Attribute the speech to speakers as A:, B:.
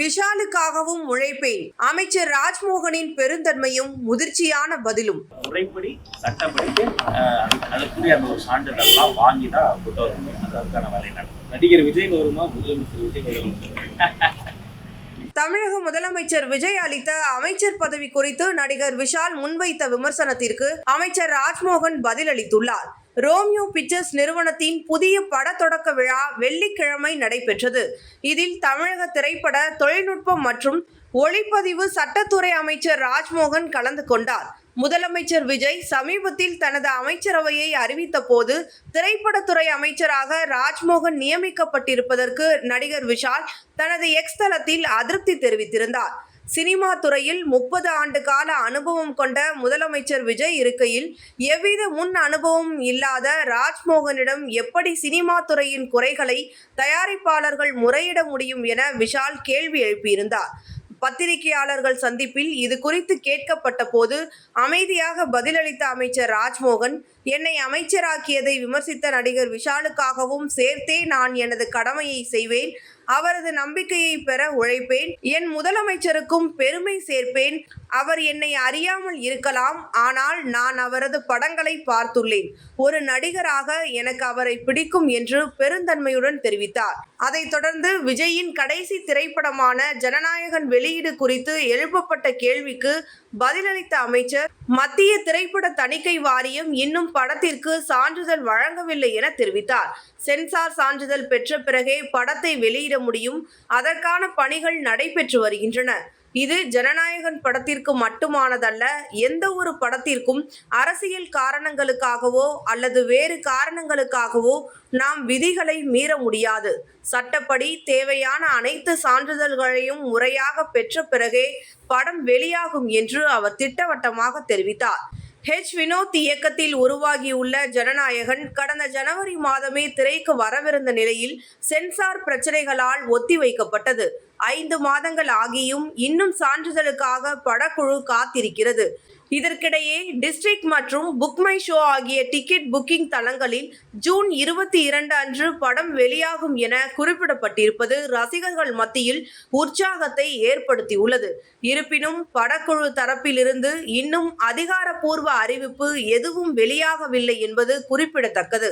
A: விஷாலுக்காகவும் உழைப்பேன். அமைச்சர் ராஜ்மோகனின் பெருந்தன்மையும் முதிர்ச்சியான பதிலும்.
B: முறைப்படி சட்டப்படி அதுக்குரிய அந்த ஒரு சான்றிதழ்லாம் வாங்கி தான் புத்தகம் அதற்கான வேலை நடக்கும். நடிகர் விஜய் வருமா, முதலமைச்சர் விஜய் வருமா?
A: தமிழக முதலமைச்சர் விஜய் அளித்த அமைச்சர் பதவி குறித்து நடிகர் விஷால் முன்வைத்த விமர்சனத்திற்கு அமைச்சர் ராஜ்மோகன் பதிலளித்துள்ளார். ரோமியோ பிக்சர்ஸ் நிறுவனத்தின் புதிய பட தொடக்க விழா வெள்ளிக்கிழமை நடைபெற்றது. இதில் தமிழக திரைப்பட தொழில்நுட்பம் மற்றும் ஒளிப்பதிவு சட்டத்துறை அமைச்சர் ராஜ்மோகன் கலந்து கொண்டார். முதலமைச்சர் விஜய் சமீபத்தில் தனது அமைச்சரவையை அறிவித்த போது திரைப்படத்துறை அமைச்சராக ராஜ்மோகன் நியமிக்கப்பட்டிருப்பதற்கு நடிகர் விஷால் தனது எக்ஸ் தளத்தில் அதிருப்தி தெரிவித்திருந்தார். சினிமா துறையில் 30 ஆண்டு கால அனுபவம் கொண்ட முதலமைச்சர் விஜய் இருக்கையில் எவ்வித முன் அனுபவமும் இல்லாத ராஜ்மோகனிடம் எப்படி சினிமா துறையின் குறைகளை தயாரிப்பாளர்கள் முறையிட முடியும் என விஷால் கேள்வி எழுப்பியிருந்தார். பத்திரிகையாளர்கள் சந்திப்பில் இது குறித்து கேட்கப்பட்ட போது அமைதியாக பதிலளித்த அமைச்சர் ராஜ்மோகன், என்னை அமைச்சராக்கியதை விமர்சித்த நடிகர் விஷாலுக்காகவும் சேர்த்தே நான் எனது கடமையை செய்வேன். அவரது நம்பிக்கையை பெற உழைப்பேன். என் முதலமைச்சருக்கும் பெருமை சேர்ப்பேன். அவர் என்னை அறியாமல் இருக்கலாம், ஆனால் நான் அவரது படங்களை பார்த்துள்ளேன். ஒரு நடிகராக எனக்கு அவரை பிடிக்கும் என்று பெருந்தன்மையுடன் தெரிவித்தார். அதைத் தொடர்ந்து விஜயின் கடைசி திரைப்படமான ஜனநாயகன் வெளியீடு குறித்து எழுப்பப்பட்ட கேள்விக்கு பதிலளித்த அமைச்சர், மத்திய திரைப்பட தணிக்கை வாரியம் இன்னும் படத்திற்கு சான்றிதழ் வழங்கவில்லை என தெரிவித்தார். சென்சார் சான்றிதழ் பெற்ற பிறகே படத்தை வெளியிட முடியும். அதற்கான பணிகள் நடைபெற்று வருகின்றன. இது ஜனநாயகன் படத்திற்கு மட்டுமானதல்ல. எந்த ஒரு படத்திற்கும் அரசியல் காரணங்களுக்காகவோ அல்லது வேறு காரணங்களுக்காகவோ நாம் விதிகளை மீற முடியாது. சட்டப்படி தேவையான அனைத்து சான்றிதழ்களையும் முறையாக பெற்ற பிறகே படம் வெளியாகும் என்று அவர் திட்டவட்டமாக தெரிவித்தார். வினோத் இயக்கத்தில் உருவாகியுள்ள ஜனநாயகன் கடந்த ஜனவரி மாதமே திரைக்கு வரவிருந்த நிலையில் சென்சார் பிரச்சனைகளால் ஒத்திவைக்கப்பட்டது. 5 மாதங்கள் ஆகியும் இன்னும் சான்றிதழுக்காக படக்குழு காத்திருக்கிறது. இதற்கிடையே டிஸ்ட்ரிக்ட் மற்றும் புக் மை ஷோ ஆகிய டிக்கெட் புக்கிங் தளங்களில் ஜூன் 22 அன்று படம் வெளியாகும் என குறிப்பிடப்பட்டிருப்பது ரசிகர்கள் மத்தியில் உற்சாகத்தை ஏற்படுத்தியுள்ளது. இருப்பினும் படக்குழு தரப்பிலிருந்து இன்னும் அதிகாரப்பூர்வ அறிவிப்பு எதுவும் வெளியாகவில்லை என்பது குறிப்பிடத்தக்கது.